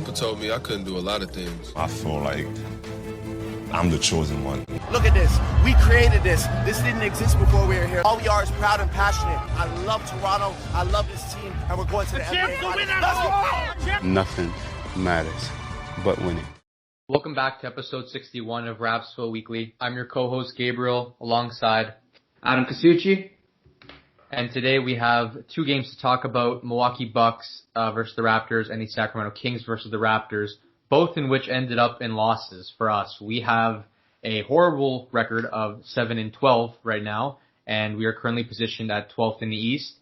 People told me I couldn't do a lot of things. I feel like I'm the chosen one. Look at this. We created this. This didn't exist before we were here. All we are is proud and passionate. I love Toronto. I love this team. And we're going to the NBA Finals. Let's go! Nothing matters but winning. Welcome back to episode 61 of Rapzville Weekly. I'm your co-host Gabriel alongside Adam Casucci. And today we have two games to talk about, Milwaukee Bucks versus the Raptors and the Sacramento Kings versus the Raptors, both in which ended up in losses for us. We have a horrible record of 7-12 right now, and we are currently positioned at 12th in the East.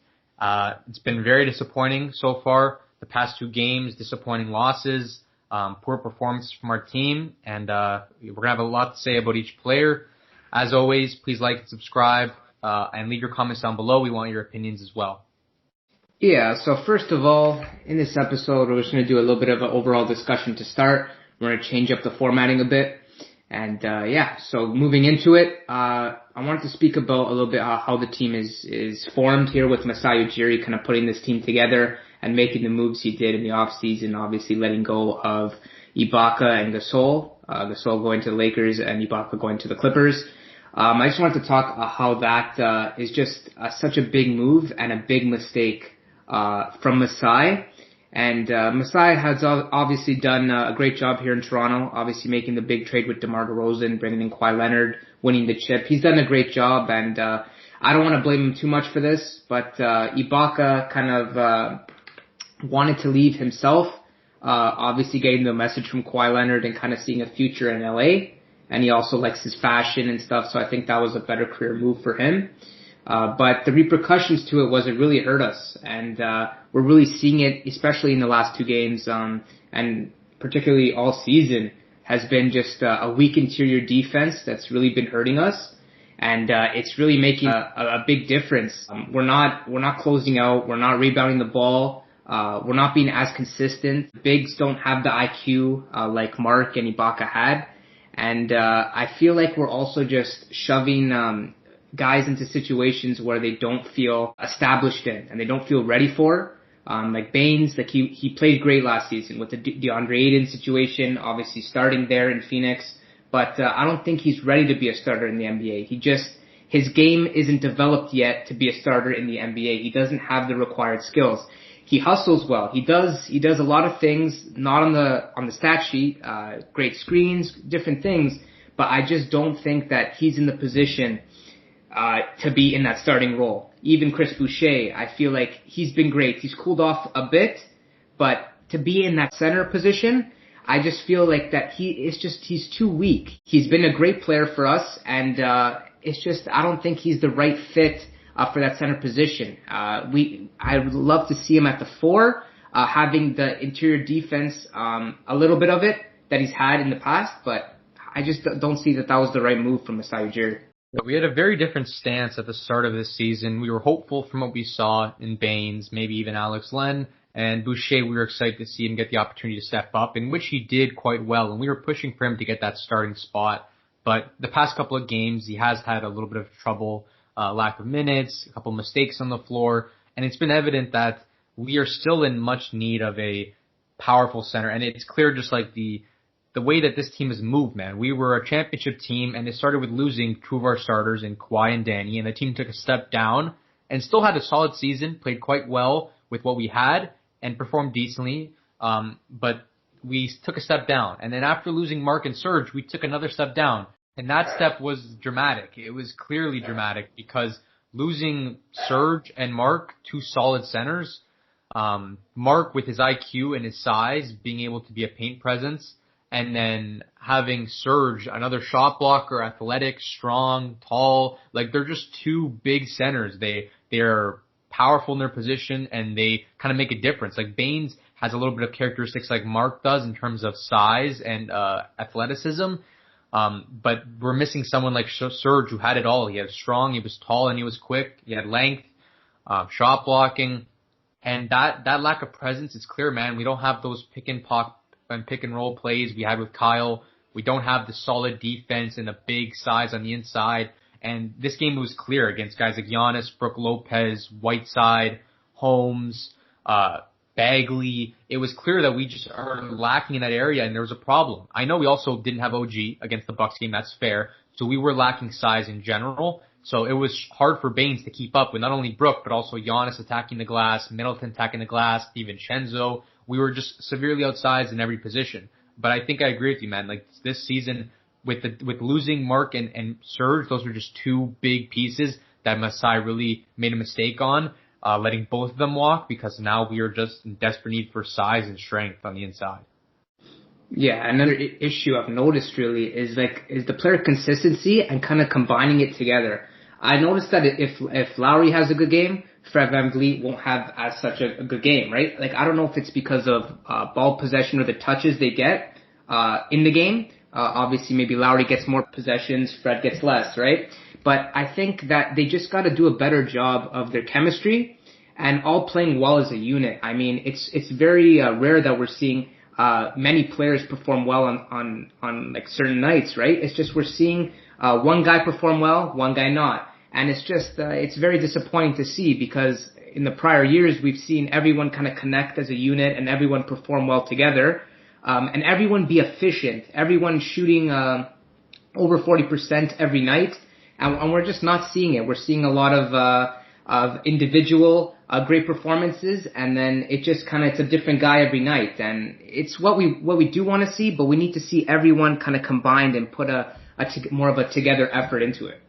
It's been very disappointing so far. The past two games, disappointing losses, poor performance from our team, and we're going to have a lot to say about each player. As always, please like and subscribe. And leave your comments down below. We want your opinions as well. Yeah, so first of all, in this episode, we're just going to do a little bit of an overall discussion to start. We're going to change up the formatting a bit. And so moving into it, I wanted to speak about a little bit how the team is formed here with Masai Ujiri kind of putting this team together and making the moves he did in the offseason, obviously letting go of Ibaka and Gasol. Gasol going to the Lakers and Ibaka going to the Clippers. I just wanted to talk how that is just such a big move and a big mistake from Masai. And Masai has obviously done a great job here in Toronto, obviously making the big trade with DeMar DeRozan, bringing in Kawhi Leonard, winning the chip. He's done a great job, and I don't want to blame him too much for this, but Ibaka kind of wanted to leave himself, obviously getting the message from Kawhi Leonard and kind of seeing a future in LA. And he also likes his fashion and stuff, so I think that was a better career move for him. But the repercussions to it was it really hurt us, and we're really seeing it, especially in the last two games, and particularly all season, has been just a weak interior defense that's really been hurting us, and it's really making a big difference. We're not closing out, we're not rebounding the ball, we're not being as consistent. Bigs don't have the IQ like Mark and Ibaka had. And I feel like we're also just shoving guys into situations where they don't feel established in and they don't feel ready for. Like Baines, like he played great last season with the DeAndre Ayton situation, obviously starting there in Phoenix. But I don't think he's ready to be a starter in the NBA. His game isn't developed yet to be a starter in the NBA. He doesn't have the required skills. He hustles well. He does a lot of things, not on the stat sheet, great screens, different things, but I just don't think that he's in the position to be in that starting role. Even Chris Boucher, I feel like he's been great. He's cooled off a bit, but to be in that center position, I just feel like that he's too weak. He's been a great player for us, and it's just I don't think he's the right fit for that center position. I would love to see him at the 4, having the interior defense, a little bit of it that he's had in the past, but I just don't see that was the right move from Masai Ujiri. We had a very different stance at the start of this season. We were hopeful from what we saw in Baines, maybe even Alex Len, and Boucher, we were excited to see him get the opportunity to step up, in which he did quite well, and we were pushing for him to get that starting spot. But the past couple of games, he has had a little bit of trouble. Lack of minutes, a couple mistakes on the floor, and it's been evident that we are still in much need of a powerful center, and it's clear just like the way that this team has moved, man. We were a championship team, and it started with losing two of our starters in Kawhi and Danny, and the team took a step down and still had a solid season, played quite well with what we had, and performed decently, but we took a step down. And then after losing Mark and Serge, we took another step down. And that step was dramatic. It was clearly dramatic because losing Serge and Mark, two solid centers, Mark with his IQ and his size being able to be a paint presence, and then having Serge, another shot blocker, athletic, strong, tall, like they're just two big centers. They're powerful in their position and they kind of make a difference. Like Baines has a little bit of characteristics like Mark does in terms of size and athleticism. But we're missing someone like Serge who had it all. He was strong, he was tall, and he was quick. He had length, shot blocking, and that lack of presence is clear, man. We don't have those pick and pop and pick and roll plays we had with Kyle. We don't have the solid defense and the big size on the inside. And this game was clear against guys like Giannis, Brook Lopez, Whiteside, Holmes, Bagley. It was clear that we just are lacking in that area, and there was a problem. I know we also didn't have OG against the Bucks game. That's fair. So we were lacking size in general. So it was hard for Baines to keep up with not only Brook, but also Giannis attacking the glass, Middleton attacking the glass, DiVincenzo. We were just severely outsized in every position. But I think I agree with you, man. Like this season, with losing Mark and Serge, those were just two big pieces that Masai really made a mistake on, letting both of them walk, because now we are just in desperate need for size and strength on the inside. Yeah, another issue I've noticed really is the player consistency and kind of combining it together. I noticed that if Lowry has a good game, Fred VanVleet won't have as such a good game, right? Like, I don't know if it's because of ball possession or the touches they get in the game. Obviously, maybe Lowry gets more possessions, Fred gets less, right? But I think that they just got to do a better job of their chemistry and all playing well as a unit. I mean, it's very rare that we're seeing many players perform well on like certain nights, right? It's just we're seeing one guy perform well, one guy not. And it's just, it's very disappointing to see, because in the prior years, we've seen everyone kind of connect as a unit and everyone perform well together, and everyone be efficient, everyone shooting over 40% every night, and we're just not seeing it. We're seeing a lot of individual great performances, and then it just kind of, it's a different guy every night, and it's what we do want to see, but we need to see everyone kind of combined and put more of a together effort into it.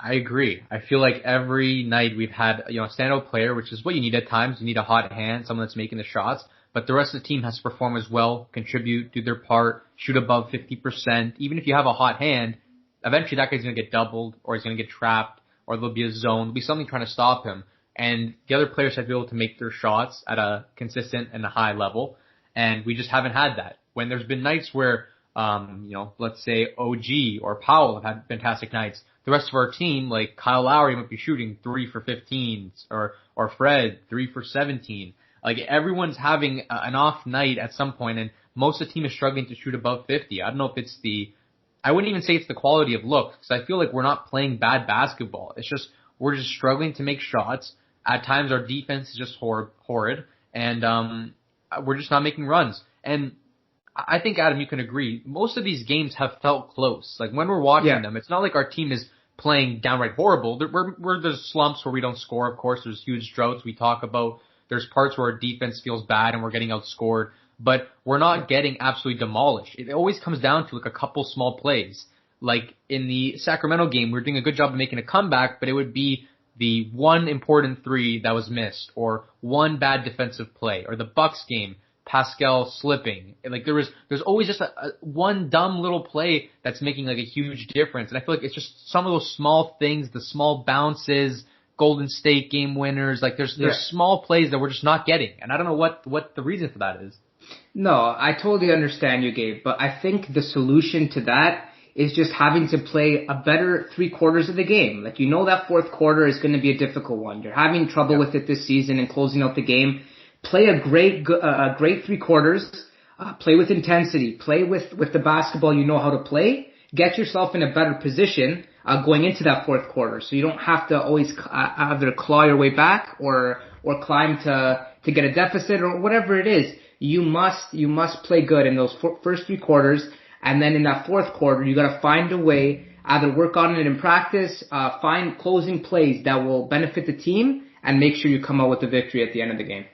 I agree. I feel like every night we've had, a standout player, which is what you need at times. You need a hot hand, someone that's making the shots, but the rest of the team has to perform as well, contribute, do their part, shoot above 50%. Even if you have a hot hand, eventually that guy's going to get doubled, or he's going to get trapped, or there'll be a zone. There'll be something trying to stop him. And the other players have to be able to make their shots at a consistent and a high level. And we just haven't had that. When there's been nights where, let's say OG or Powell have had fantastic nights, the rest of our team, like Kyle Lowry, might be shooting 3 for 15, or Fred 3 for 17. Like, everyone's having an off night at some point, and most of the team is struggling to shoot above 50. I don't know if it's I wouldn't even say it's the quality of looks, because I feel like we're not playing bad basketball. It's just, we're just struggling to make shots. At times our defense is just horrid, and we're just not making runs. And I think, Adam, you can agree, most of these games have felt close. Like, when we're watching them, it's not like our team is playing downright horrible. There's slumps where we don't score, of course. There's huge droughts we talk about. There's parts where our defense feels bad and we're getting outscored. But we're not getting absolutely demolished. It always comes down to, like, a couple small plays. Like, in the Sacramento game, we're doing a good job of making a comeback, but it would be the one important three that was missed, or one bad defensive play, or the Bucks game, Pascal slipping. Like, there's always just one dumb little play that's making, like, a huge difference. And I feel like it's just some of those small things, the small bounces, Golden State game winners. Like, there's small plays that we're just not getting. And I don't know what the reason for that is. No, I totally understand you, Gabe, but I think the solution to that is just having to play a better 3 quarters of the game. Like, that fourth quarter is going to be a difficult one. You're having trouble with it this season and closing out the game. Play a great 3 quarters. Play with intensity. Play with the basketball you know how to play. Get yourself in a better position going into that fourth quarter, so you don't have to always either claw your way back or climb to get a deficit or whatever it is. You must play good in those first 3 quarters, and then in that fourth quarter, you got to find a way, either work on it in practice, find closing plays that will benefit the team, and make sure you come out with the victory at the end of the game.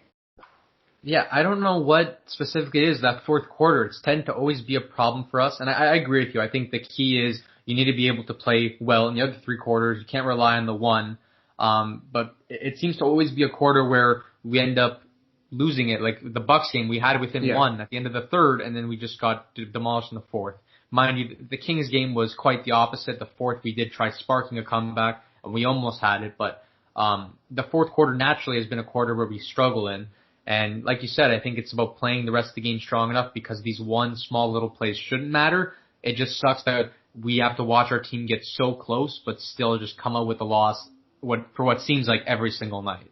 Yeah, I don't know what specifically it is that fourth quarter. It's tend to always be a problem for us, and I agree with you. I think the key is you need to be able to play well in the other 3 quarters. You can't rely on the one. But it seems to always be a quarter where we end up losing it. Like the Bucks game, we had it within one at the end of the third, and then we just got demolished in the fourth. Mind you, the Kings game was quite the opposite. The fourth, we did try sparking a comeback, and we almost had it. But the fourth quarter naturally has been a quarter where we struggle in. And like you said, I think it's about playing the rest of the game strong enough, because these one small little plays shouldn't matter. It just sucks that we have to watch our team get so close, but still just come out with a loss for what seems like every single night.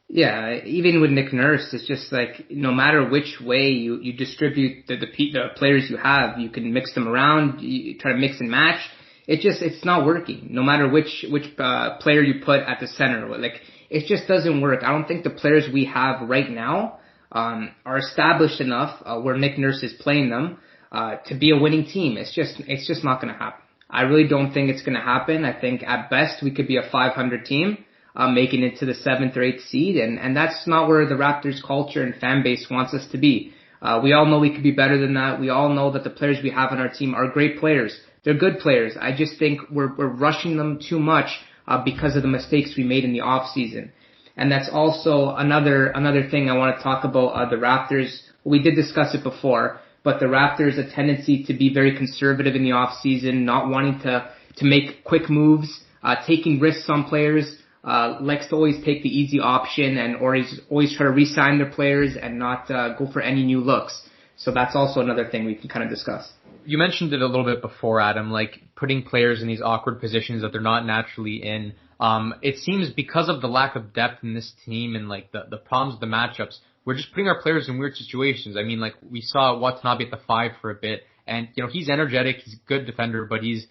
Yeah, even with Nick Nurse, it's just like, no matter which way you distribute the players you have, you can mix them around, you try to mix and match. it's not working. No matter which player you put at the center, like it just doesn't work. I don't think the players we have right now are established enough where Nick Nurse is playing them to be a winning team. It's just not going to happen. I really don't think it's going to happen. I think at best we could be a 500 team, making it to the 7th or 8th seed, and that's not where the Raptors culture and fan base wants us to be. We all know we could be better than that. We all know that the players we have on our team are great players. They're good players. I just think we're rushing them too much because of the mistakes we made in the off season. And that's also another thing I want to talk about the Raptors. We did discuss it before, but the Raptors a tendency to be very conservative in the off season, not wanting to make quick moves, taking risks on players. Likes to always take the easy option and always try to re-sign their players and not go for any new looks. So that's also another thing we can kind of discuss. You mentioned it a little bit before, Adam, like putting players in these awkward positions that they're not naturally in. It seems because of the lack of depth in this team and like the problems with the matchups, we're just putting our players in weird situations. I mean, like we saw Watanabe at the 5 for a bit, and he's energetic, he's a good defender, but he's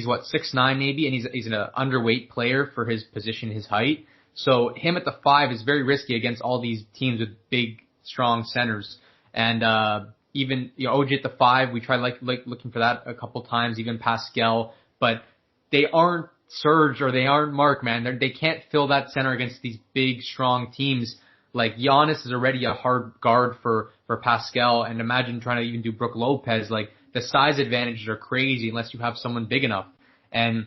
what, 6'9" maybe, and he's an underweight player for his position, his height. So him at the 5 is very risky against all these teams with big, strong centers. And even OG at the 5, we tried like looking for that a couple times, even Pascal, but they aren't Serge or they aren't Mark, man. They can't fill that center against these big, strong teams. Like Giannis is already a hard guard for Pascal, and imagine trying to even do Brook Lopez. Like the size advantages are crazy unless you have someone big enough. And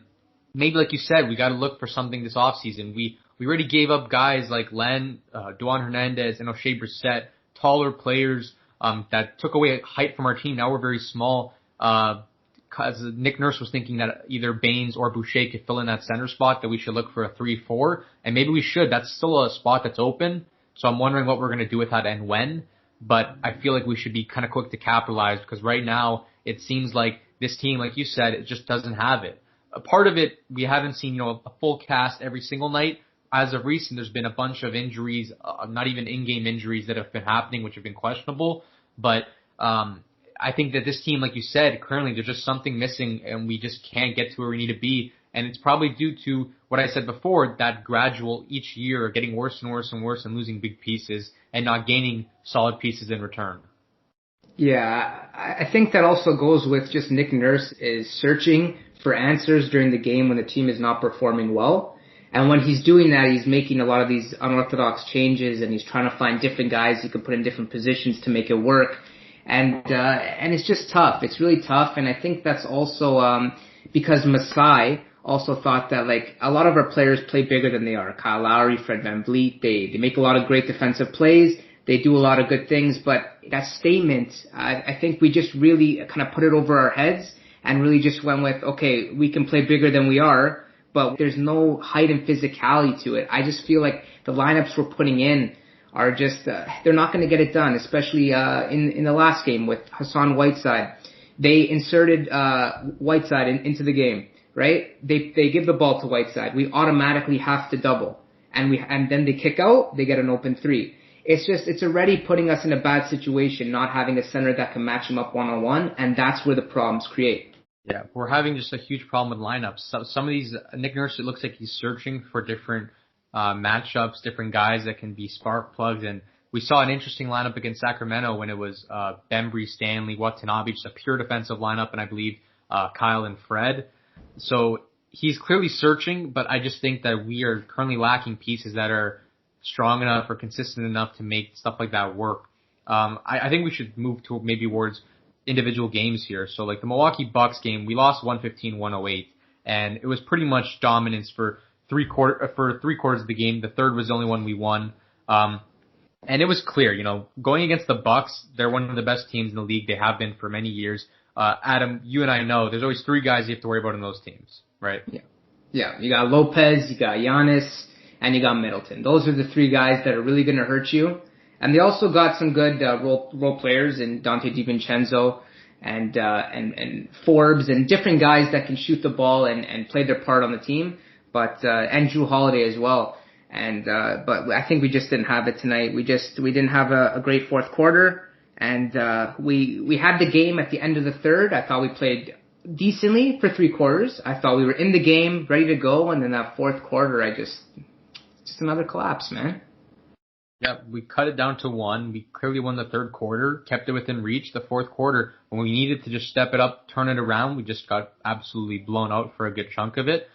maybe like you said, we got to look for something this offseason. We already gave up guys like Len, Duan Hernandez, and O'Shea Brissett, taller players that took away height from our team. Now we're very small. Because Nick Nurse was thinking that either Baines or Boucher could fill in that center spot, that we should look for a 3-4, and maybe we should. That's still a spot that's open. So I'm wondering what we're going to do with that and when. But I feel like we should be kind of quick to capitalize because right now it seems like this team, like you said, it just doesn't have it. A part of it, we haven't seen, a full cast every single night. As of recent, there's been a bunch of injuries, not even in-game injuries that have been happening, which have been questionable. But I think that this team, like you said, currently there's just something missing and we just can't get to where we need to be. And it's probably due to what I said before, that gradual each year getting worse and worse and worse and losing big pieces and not gaining solid pieces in return. Yeah, I think that also goes with just Nick Nurse is searching for answers during the game when the team is not performing well. And when he's doing that, he's making a lot of these unorthodox changes and he's trying to find different guys he can put in different positions to make it work. And it's just tough. It's really tough. And I think that's also, because Masai also thought that like a lot of our players play bigger than they are. Kyle Lowry, Fred VanVleet, they make a lot of great defensive plays. They do a lot of good things, but that statement, I think we just really kind of put it over our heads and really just went with, okay, we can play bigger than we are, but there's no height and physicality to it. I just feel like the lineups we're putting in are just, they're not going to get it done, especially in the last game with Hassan Whiteside. They inserted Whiteside into the game, right? They give the ball to Whiteside. We automatically have to double. And then they kick out, they get an open 3. It's already putting us in a bad situation, not having a center that can match him up one-on-one, and that's where the problems create. Yeah, we're having just a huge problem with lineups. Some of these, Nick Nurse, it looks like he's searching for different matchups, different guys that can be spark plugs, and we saw an interesting lineup against Sacramento when it was Bembry, Stanley, Watanabe, just a pure defensive lineup, and I believe Kyle and Fred. So he's clearly searching, but I just think that we are currently lacking pieces that are strong enough or consistent enough to make stuff like that work. I think we should move to maybe towards individual games here. So like the Milwaukee Bucks game, we lost 115-108, and it was pretty much dominance for three quarters of the game. The third was the only one we won. And it was clear, going against the Bucks, they're one of the best teams in the league. They have been for many years. Adam, you and I know there's always 3 guys you have to worry about in those teams, right? Yeah. You got Lopez, you got Giannis, and you got Middleton. Those are the 3 guys that are really going to hurt you. And they also got some good role players in Dante DiVincenzo and Forbes and different guys that can shoot the ball and play their part on the team. But and Drew Holiday as well. But I think we just didn't have it tonight. We didn't have a great fourth quarter. And we had the game at the end of the third. I thought we played decently for 3 quarters. I thought we were in the game, ready to go, and then that fourth quarter, just another collapse, man. Yeah, we cut it down to 1. We clearly won the third quarter, kept it within reach. The fourth quarter, when we needed to just step it up, turn it around, we just got absolutely blown out for a good chunk of it.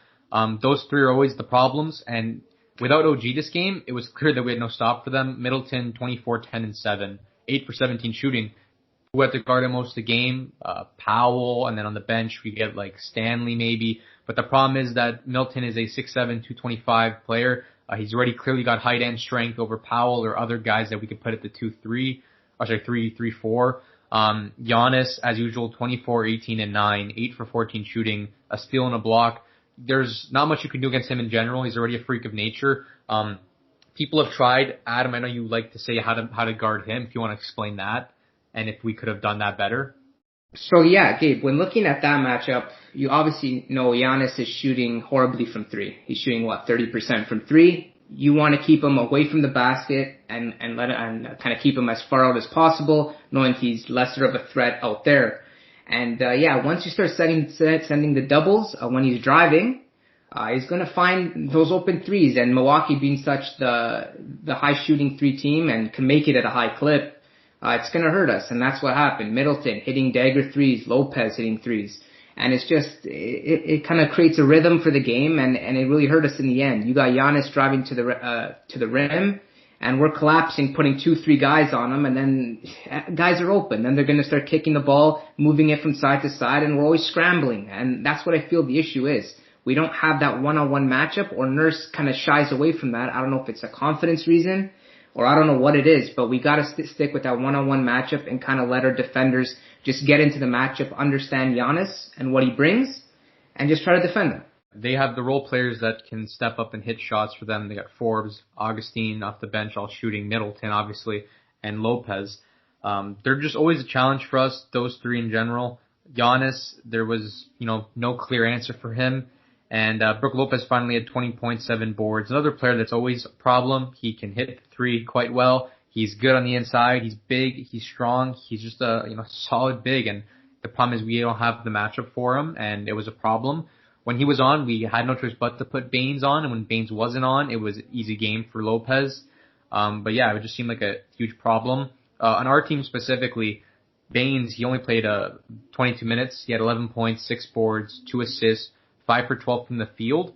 Those 3 are always the problems, and without OG this game, it was clear that we had no stop for them. Middleton, 24, 10, and 7, 8 for 17 shooting. Who had to guard him most of the game? Powell, and then on the bench we get like Stanley maybe. But the problem is that Middleton is a 6'7", 225 player. He's already clearly got height and strength over Powell or other guys that we could put at the 3-4. Giannis, as usual, 24, 18, and 9, 8 for 14 shooting, a steal and a block. There's not much you can do against him in general. He's already a freak of nature. People have tried. Adam, I know you like to say how to guard him, if you want to explain that, and if we could have done that better. So yeah, Gabe, when looking at that matchup, you obviously know Giannis is shooting horribly from 3. He's shooting 30% from 3. You want to keep him away from the basket and kind of keep him as far out as possible, knowing he's lesser of a threat out there. And once you start sending the doubles when he's driving, he's going to find those open threes. And Milwaukee being such the high shooting 3 team and can make it at a high clip, it's going to hurt us. And that's what happened. Middleton hitting dagger threes, Lopez hitting threes. And it's just, it kind of creates a rhythm for the game, and it really hurt us in the end. You got Giannis driving to the rim, and we're collapsing, putting 2-3 guys on him, and then guys are open. Then they're going to start kicking the ball, moving it from side to side, and we're always scrambling. And that's what I feel the issue is. We don't have that one-on-one matchup, or Nurse kind of shies away from that. I don't know if it's a confidence reason, or I don't know what it is, but we got to stick with that one-on-one matchup and kind of let our defenders just get into the matchup, understand Giannis and what he brings, and just try to defend him. They have the role players that can step up and hit shots for them. They got Forbes, Augustine off the bench, all shooting, Middleton, obviously, and Lopez. They're just always a challenge for us, those 3 in general. Giannis, there was, no clear answer for him. And Brook Lopez finally had 20.7 boards. Another player that's always a problem. He can hit the 3 quite well. He's good on the inside. He's big. He's strong. He's just a solid big. And the problem is we don't have the matchup for him, and it was a problem. When he was on, we had no choice but to put Baines on, and when Baines wasn't on, it was an easy game for Lopez. But yeah, it just seemed like a huge problem. On our team specifically, Baines, he only played 22 minutes. He had 11 points, 6 boards, 2 assists, 5 for 12 from the field.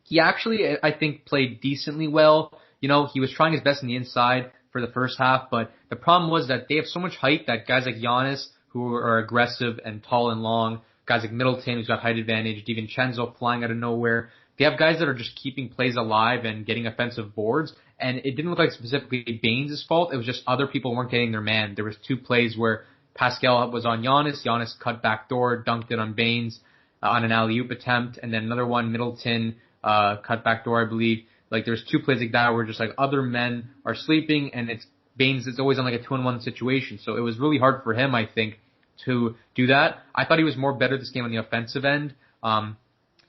He actually, I think, played decently well. He was trying his best on the inside for the first half, but the problem was that they have so much height that guys like Giannis, who are aggressive and tall and long, guys like Middleton, who's got height advantage, DiVincenzo flying out of nowhere, they have guys that are just keeping plays alive and getting offensive boards, and it didn't look like specifically Baines' fault. It was just other people weren't getting their man. There was 2 plays where Pascal was on Giannis cut back door, dunked it on Baines on an alley-oop attempt, and then another one, Middleton cut back door, I believe. Like, there's 2 plays like that where just like other men are sleeping, and Baines is always on like a 2-on-1 situation. So it was really hard for him, I think, to do that. I thought he was more better this game on the offensive end.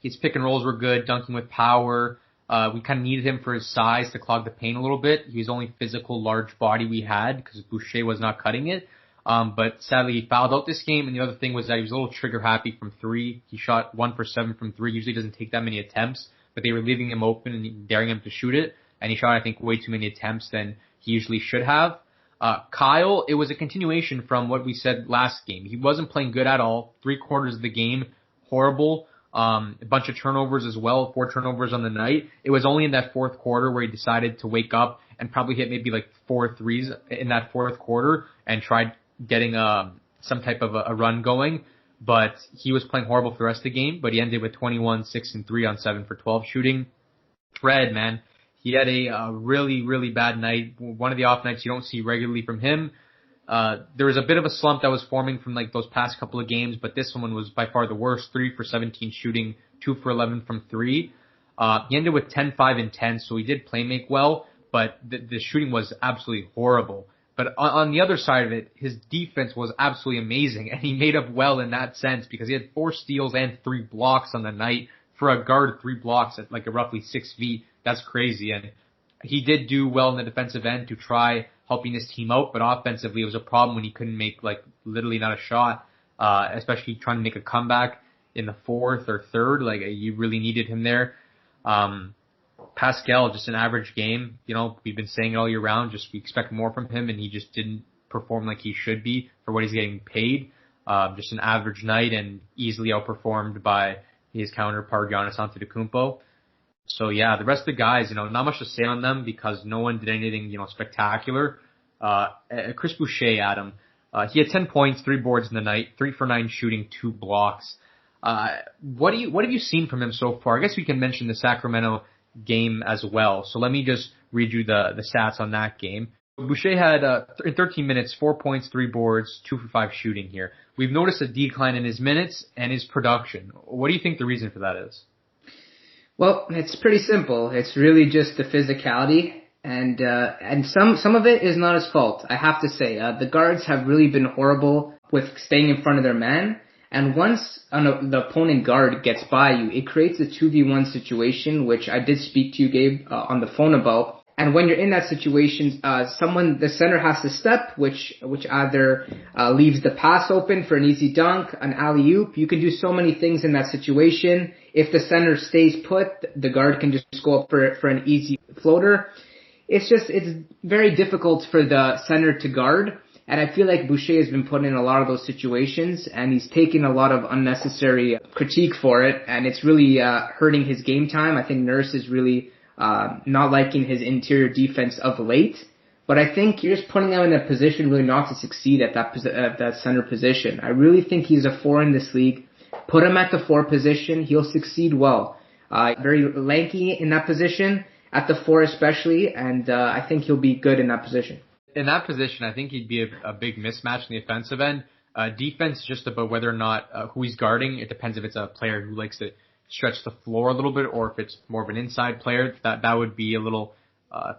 His pick and rolls were good, dunking with power. We kind of needed him for his size to clog the paint a little bit. He was the only physical large body we had because Boucher was not cutting it. But sadly he fouled out this game, and the other thing was that he was a little trigger happy from 3. He shot 1 for 7 from 3. Usually doesn't take that many attempts, but they were leaving him open and daring him to shoot it, and he shot, I think, way too many attempts than he usually should have. Kyle, it was a continuation from what we said last game. He wasn't playing good at all. 3 quarters of the game, horrible. A bunch of turnovers as well, 4 turnovers on the night. It was only in that fourth quarter where he decided to wake up and probably hit maybe like 4 threes in that fourth quarter and tried getting some type of a run going. But he was playing horrible for the rest of the game, but he ended with 21, 6, and 3 on 7 for 12 shooting. Fred, man, he had a really, really bad night. One of the off nights you don't see regularly from him. There was a bit of a slump that was forming from like those past couple of games, but this one was by far the worst. 3 for 17 shooting, 2 for 11 from 3. He ended with 10, 5, and 10, so he did play make well, but the shooting was absolutely horrible. But on the other side of it, his defense was absolutely amazing, and he made up well in that sense because he had 4 steals and 3 blocks on the night. For a guard, 3 blocks at like a roughly 6 feet, that's crazy. And he did do well in the defensive end to try helping his team out, but offensively it was a problem when he couldn't make like literally not a shot, especially trying to make a comeback. in the fourth or third. Like, you really needed him there. Pascal, just an average game. You know, we've been saying it all year round. Just we expect more from him, and he just didn't perform like he should be for what he's getting paid. Just an average night and easily outperformed by his counterpart Giannis Antetokounmpo. So yeah, the rest of the guys, you know, not much to say on them because no one did anything, you know, spectacular. Chris Boucher, Adam, he had 10 points, 3 boards in the night, 3 for 9 shooting, 2 blocks. What have you seen from him so far? I guess we can mention the Sacramento game as well. So let me just read you the stats on that game. Boucher had, in 13 minutes, 4 points, 3 boards, 2 for 5 shooting here. We've noticed a decline in his minutes and his production. What do you think the reason for that is? Well, it's pretty simple. It's really just the physicality, and some of it is not his fault. I have to say, the guards have really been horrible with staying in front of their man. And once the opponent guard gets by you, it creates a 2v1 situation, which I did speak to you, Gabe, on the phone about. And when you're in that situation, the center has to step, which either leaves the pass open for an easy dunk, an alley-oop. You can do so many things in that situation. If the center stays put, the guard can just go up for an easy floater. It's very difficult for the center to guard. And I feel like Boucher has been put in a lot of those situations, and he's taken a lot of unnecessary critique for it, and it's really hurting his game time. I think Nurse is really not liking his interior defense of late, but I think you're just putting him in a position really not to succeed at that center position. I really think he's a 4 in this league. Put him at the 4 position, he'll succeed well. Very lanky in that position, at the 4 especially, and I think he'll be good in that position. In that position, I think he'd be a big mismatch in the offensive end. Defense is just about whether or not who he's guarding. It depends if it's a player who likes to stretch the floor a little bit, or if it's more of an inside player. That would be a little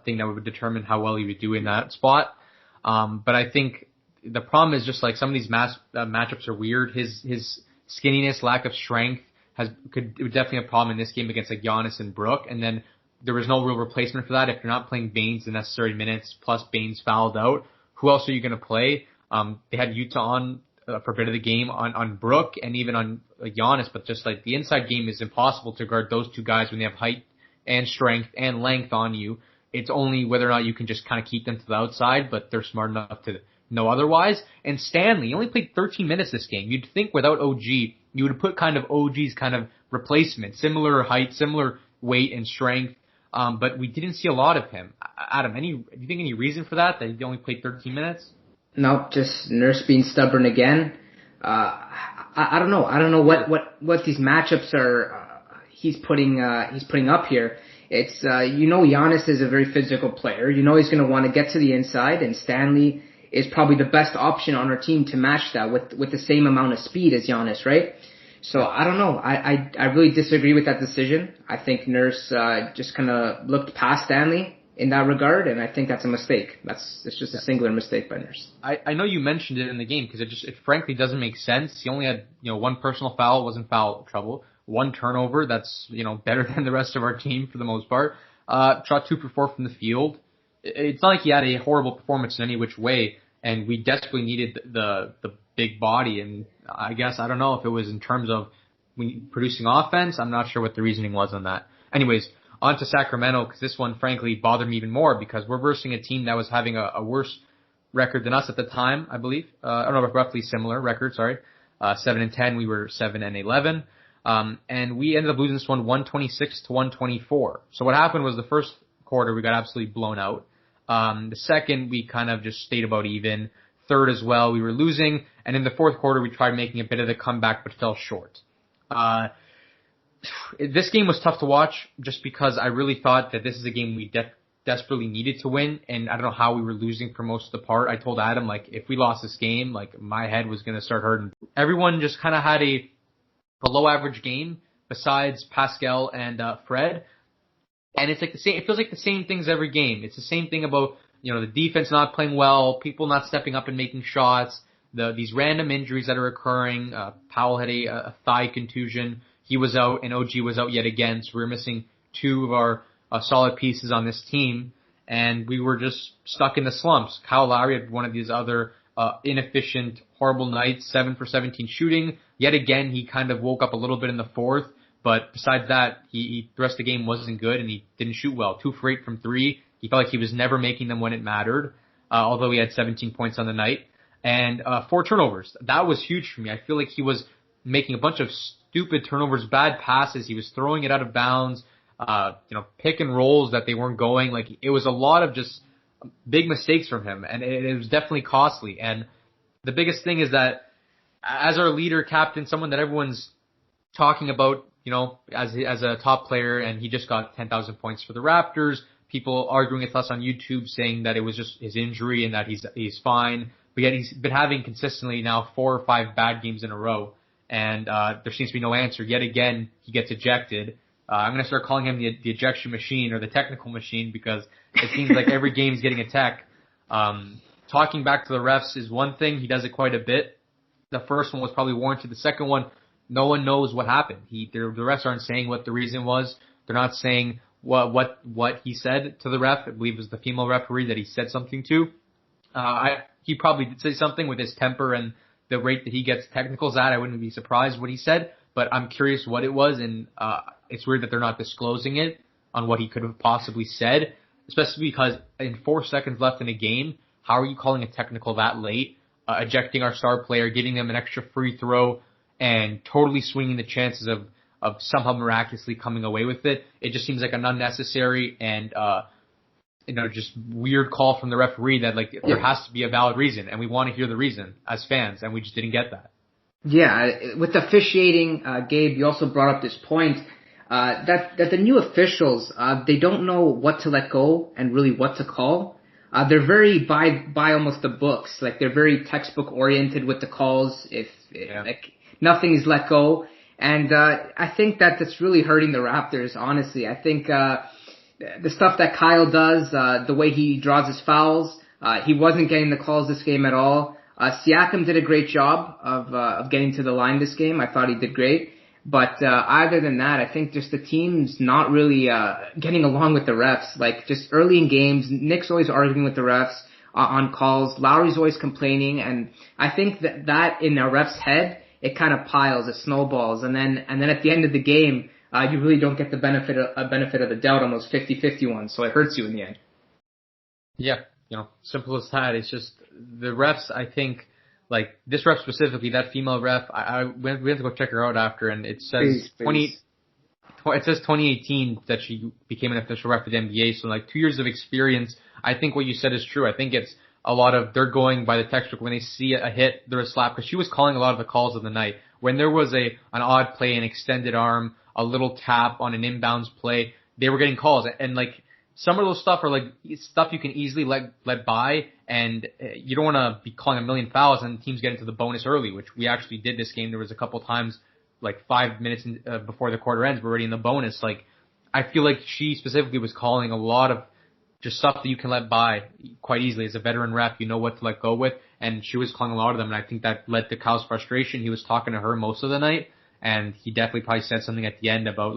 thing that would determine how well he would do in that spot. But I think the problem is just like some of these matchups are weird. His skinniness, lack of strength it was definitely a problem in this game against like Giannis and Brook. And then there was no real replacement for that. If you're not playing Baines the necessary minutes, plus Baines fouled out, who else are you going to play? They had Utah on for a bit of the game on Brook and even on Giannis, but just like the inside game is impossible to guard those two guys when they have height and strength and length on you. It's only whether or not you can just kind of keep them to the outside, but they're smart enough to know otherwise. And Stanley only played 13 minutes this game. You'd think without OG, you would put kind of OG's kind of replacement, similar height, similar weight and strength. But we didn't see a lot of him. Adam, do you think any reason for that he only played 13 minutes? No, just Nurse being stubborn again. I don't know. I don't know what these matchups are. He's putting up here. It's Giannis is a very physical player. You know he's going to want to get to the inside, and Stanley is probably the best option on our team to match that with the same amount of speed as Giannis, right? So I don't know. I really disagree with that decision. I think Nurse just kind of looked past Stanley in that regard, and I think that's a mistake. It's just a singular mistake by Nurse. I know you mentioned it in the game because it frankly doesn't make sense. He only had one personal foul, wasn't foul trouble, 1 turnover. That's better than the rest of our team for the most part. Shot 2 for 4 from the field. It's not like he had a horrible performance in any which way, and we desperately needed the big body. And I guess I don't know if it was in terms of producing offense. I'm not sure what the reasoning was on that. Anyways, on to Sacramento, because this one frankly bothered me even more because we're versing a team that was having a worse record than us at the time, I believe. I don't know, roughly similar record. Sorry, 7-10. We were 7-11. And we ended up losing this one 126-124. So what happened was the first quarter we got absolutely blown out. The second we kind of just stayed about even. Third as well we were losing, and in the fourth quarter we tried making a bit of the comeback but fell short. This game was tough to watch just because I really thought that this is a game we desperately needed to win, and I don't know how we were losing for most of the part. I told Adam, if we lost this game, my head was going to start hurting. Everyone just kind of had a below average game besides Pascal and Fred. And it's like it feels like the same things every game. It's the same thing about, the defense not playing well, people not stepping up and making shots, these random injuries that are occurring. Powell had a thigh contusion. He was out, and OG was out yet again. So we were missing 2 of our solid pieces on this team, and we were just stuck in the slumps. Kyle Lowry had one of these other inefficient, horrible night, 7 for 17 shooting. Yet again, he kind of woke up a little bit in the fourth, but besides that, the rest of the game wasn't good and he didn't shoot well. 2 for 8 from 3. He felt like he was never making them when it mattered, although he had 17 points on the night. And 4 turnovers. That was huge for me. I feel like he was making a bunch of stupid turnovers, bad passes. He was throwing it out of bounds, pick and rolls that they weren't going. Like, it was a lot of just big mistakes from him, and it was definitely costly. And the biggest thing is that as our leader, captain, someone that everyone's talking about, as a top player, and he just got 10,000 points for the Raptors. People arguing with us on YouTube saying that it was just his injury and that he's fine. But yet he's been having consistently now 4 or 5 bad games in a row. And there seems to be no answer. Yet again, he gets ejected. I'm going to start calling him the ejection machine or the technical machine because it seems like every game's getting a tech. Talking back to the refs is one thing. He does it quite a bit. The first one was probably warranted. The second one, no one knows what happened. The refs aren't saying what the reason was. They're not saying what he said to the ref. I believe it was the female referee that he said something to. He probably did say something with his temper and the rate that he gets technicals at. I wouldn't be surprised what he said, but I'm curious what it was, and it's weird that they're not disclosing it on what he could have possibly said, especially because in 4 seconds left in a game, how are you calling a technical that late, ejecting our star player, giving them an extra free throw, and totally swinging the chances of somehow miraculously coming away with it? It just seems like an unnecessary and just weird call from the referee that there has to be a valid reason, and we want to hear the reason as fans, and we just didn't get that. Yeah, with officiating, Gabe, you also brought up this point that the new officials they don't know what to let go and really what to call. They're very by almost the books, like they're very textbook oriented with the calls. Nothing is let go, and I think that's really hurting the Raptors. Honestly, I think the stuff that Kyle does, the way he draws his fouls, he wasn't getting the calls this game at all. Siakam did a great job of getting to the line this game. I thought he did great. But other than that, I think just the team's not really getting along with the refs. Like, just early in games, Nick's always arguing with the refs on calls. Lowry's always complaining. And I think that in a ref's head, it kind of piles, it snowballs. And then at the end of the game, you really don't get the benefit of the doubt on those 50-50 ones. So it hurts you in the end. Yeah, simple as that. It's just the refs, I think, like this ref specifically, that female ref, we have to go check her out after, and it says please. It says 2018 that she became an official ref for the NBA, so 2 years of experience. I think what you said is true. I think it's a lot of, they're going by the textbook. When they see a hit, they're a slap, because she was calling a lot of the calls of the night. When there was an odd play, an extended arm, a little tap on an inbounds play, they were getting calls, and some of those stuff are stuff you can easily let by, and you don't want to be calling a million fouls and teams get into the bonus early, which we actually did this game. There was a couple times, 5 minutes before the quarter ends, we're already in the bonus. I feel like she specifically was calling a lot of just stuff that you can let by quite easily. As a veteran ref, you know what to let go with, and she was calling a lot of them, and I think that led to Kyle's frustration. He was talking to her most of the night, and he definitely probably said something at the end about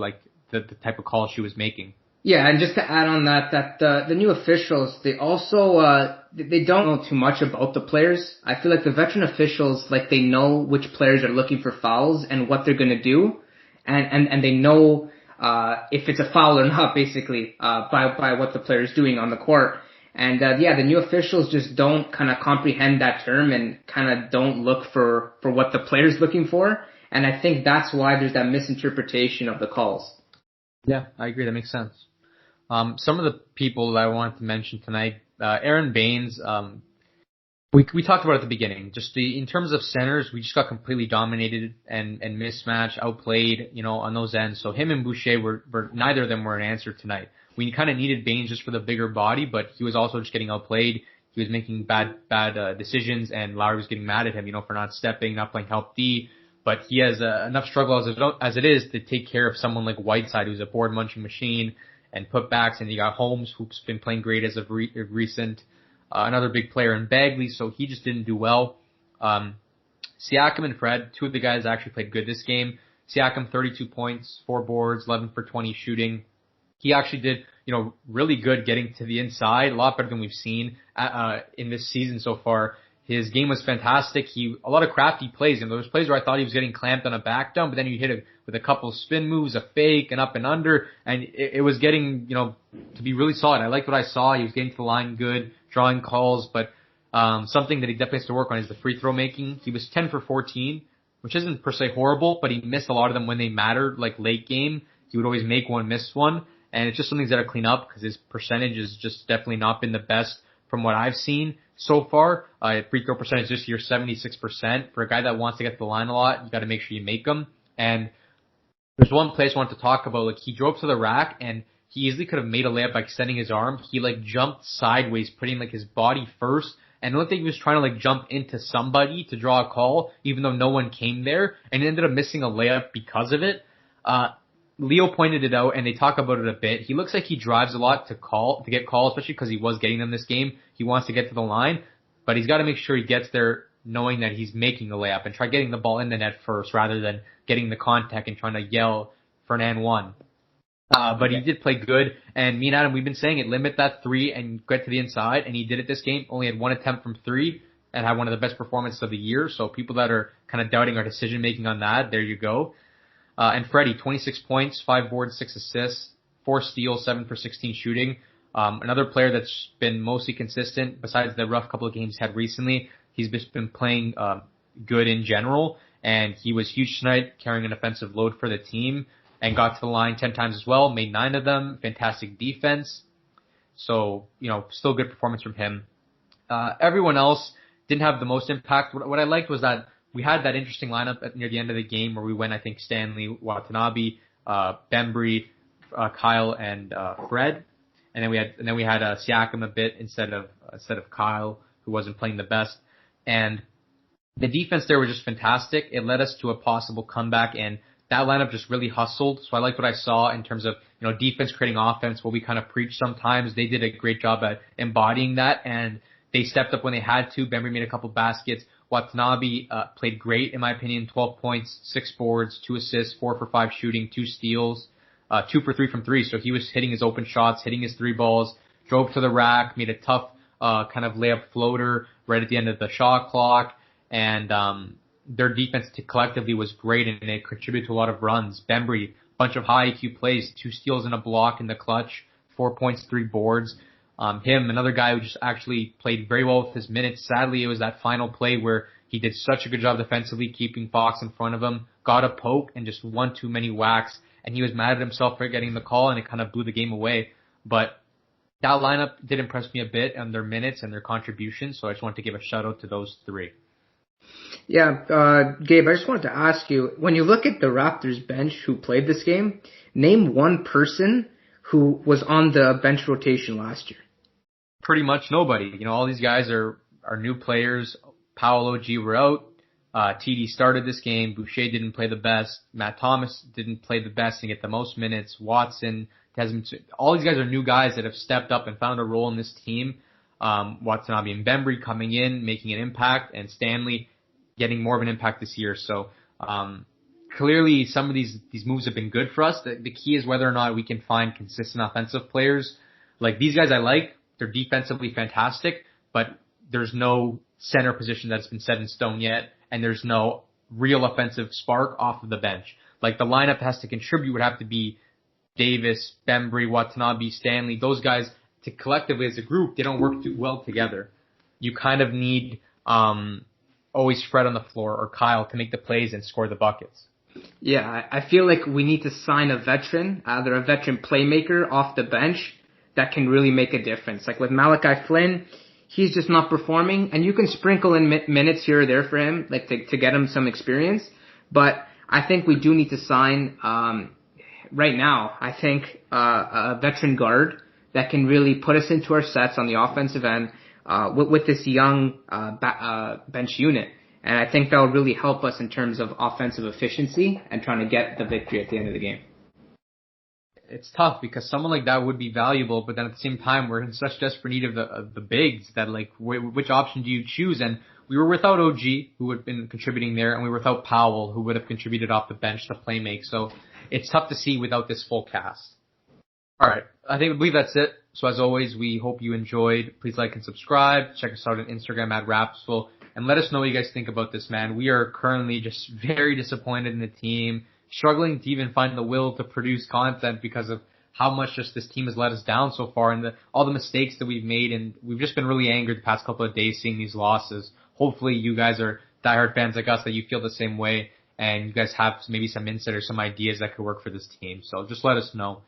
the type of call she was making. Yeah, and just to add on that the new officials, they also they don't know too much about the players. I feel like the veteran officials, they know which players are looking for fouls and what they're gonna do, and they know if it's a foul or not, basically, by what the player is doing on the court. And the new officials just don't kind of comprehend that term and kind of don't look for what the player's looking for. And I think that's why there's that misinterpretation of the calls. Yeah, I agree. That makes sense. Some of the people that I wanted to mention tonight, Aaron Baines, we talked about at the beginning. Just in terms of centers, we just got completely dominated and mismatched, outplayed, on those ends. So him and Boucher were neither of them were an answer tonight. We kind of needed Baines just for the bigger body, but he was also just getting outplayed. He was making bad decisions, and Lowry was getting mad at him, for not stepping, not playing help D. But he has enough struggle as it is to take care of someone like Whiteside, who's a board munching machine, and putbacks, and you got Holmes, who's been playing great as of recent, another big player in Bagley, so he just didn't do well. Siakam and Fred, two of the guys actually played good this game. Siakam, 32 points, 4 boards, 11 for 20 shooting. He actually did, really good getting to the inside, a lot better than we've seen in this season so far. His game was fantastic. A lot of crafty plays, and there was plays where I thought he was getting clamped on a back dump, but then you hit it with a couple of spin moves, a fake, an up and under, and it was getting, to be really solid. I liked what I saw. He was getting to the line good, drawing calls, but something that he definitely has to work on is the free throw making. He was 10 for 14, which isn't per se horrible, but he missed a lot of them when they mattered, like late game. He would always make one, miss one, and it's just something he's got to clean up because his percentage has just definitely not been the best from what I've seen so far. Free throw percentage this year, 76%. For a guy that wants to get to the line a lot, you got to make sure you make them. And there's one place I wanted to talk about. Like, he drove to the rack and he easily could have made a layup by extending his arm. He jumped sideways, putting his body first. And I don't think he was trying to jump into somebody to draw a call, even though no one came there, and he ended up missing a layup because of it. Leo pointed it out, and they talk about it a bit. He looks like he drives a lot to get calls, especially because he was getting them this game. He wants to get to the line, but he's got to make sure he gets there knowing that he's making a layup and try getting the ball in the net first rather than getting the contact and trying to yell for an and one. But he did play good, and me and Adam, we've been saying it, limit that three and get to the inside, and he did it this game. Only had one attempt from three and had one of the best performances of the year. So people that are kind of doubting our decision making on that, there you go. And Freddie, 26 points, 5 boards, 6 assists, 4 steals, 7 for 16 shooting. Another player that's been mostly consistent besides the rough couple of games he's had recently. He's just been playing good in general, and he was huge tonight, carrying an offensive load for the team, and got to the line 10 times as well, made 9 of them. Fantastic defense. So, still good performance from him. Everyone else didn't have the most impact. What I liked was that we had that interesting lineup near the end of the game where we went, I think, Stanley, Watanabe, Bembry, Kyle, and Fred. And then we had Siakam a bit instead of Kyle, who wasn't playing the best. And the defense there was just fantastic. It led us to a possible comeback, and that lineup just really hustled. So I liked what I saw in terms of, defense creating offense, what we kind of preach sometimes. They did a great job at embodying that, and they stepped up when they had to. Bembry made a couple baskets. Watanabe played great, in my opinion. 12 points, 6 boards, 2 assists, 4 for 5 shooting, 2 steals, 2 for 3 from 3. So he was hitting his open shots, hitting his 3 balls, drove to the rack, made a tough kind of layup floater right at the end of the shot clock. And their defense collectively was great, and it contributed to a lot of runs. Bembry, bunch of high IQ plays, 2 steals and a block in the clutch, 4 points, 3 boards. Another guy who just actually played very well with his minutes. Sadly, it was that final play where he did such a good job defensively, keeping Fox in front of him, got a poke, and just one too many whacks. And he was mad at himself for getting the call, and it kind of blew the game away. But that lineup did impress me a bit on their minutes and their contributions, so I just wanted to give a shout out to those 3. Yeah, Gabe, I just wanted to ask you, when you look at the Raptors bench who played this game, name one person who was on the bench rotation last year. Pretty much nobody. All these guys are new players. Paolo G were out. TD started this game. Boucher didn't play the best. Matt Thomas didn't play the best and get the most minutes. Watson, all these guys are new guys that have stepped up and found a role in this team. Watanabe and Bembry coming in, making an impact, and Stanley getting more of an impact this year. So clearly some of these moves have been good for us. The key is whether or not we can find consistent offensive players. Like these guys I like. They're defensively fantastic, but there's no center position that's been set in stone yet, and there's no real offensive spark off of the bench. Like the lineup has to contribute would have to be Davis, Bembry, Watanabe, Stanley. Those guys, to collectively as a group, they don't work too well together. You kind of need always Fred on the floor or Kyle to make the plays and score the buckets. Yeah, I feel like we need to sign a veteran, either a veteran playmaker off the bench that can really make a difference. Like with Malachi Flynn, he's just not performing, and you can sprinkle in minutes here or there for him, like to get him some experience. But I think we do need to sign, right now, I think, a veteran guard that can really put us into our sets on the offensive end, with this young, bench unit. And I think that will really help us in terms of offensive efficiency and trying to get the victory at the end of the game. It's tough because someone like that would be valuable, but then at the same time, we're in such desperate need of the bigs that which option do you choose? And we were without OG, who would have been contributing there, and we were without Powell, who would have contributed off the bench to play make. So it's tough to see without this full cast. All right. I believe that's it. So as always, we hope you enjoyed. Please like and subscribe. Check us out on Instagram at Rapzville. And let us know what you guys think about this, man. We are currently just very disappointed in the team, struggling to even find the will to produce content because of how much just this team has let us down so far and all the mistakes that we've made. And we've just been really angered the past couple of days seeing these losses. Hopefully you guys are diehard fans like us, that you feel the same way and you guys have maybe some insight or some ideas that could work for this team. So just let us know.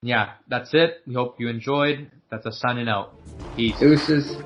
Yeah, that's it. We hope you enjoyed. That's us signing out. Peace. Deuces.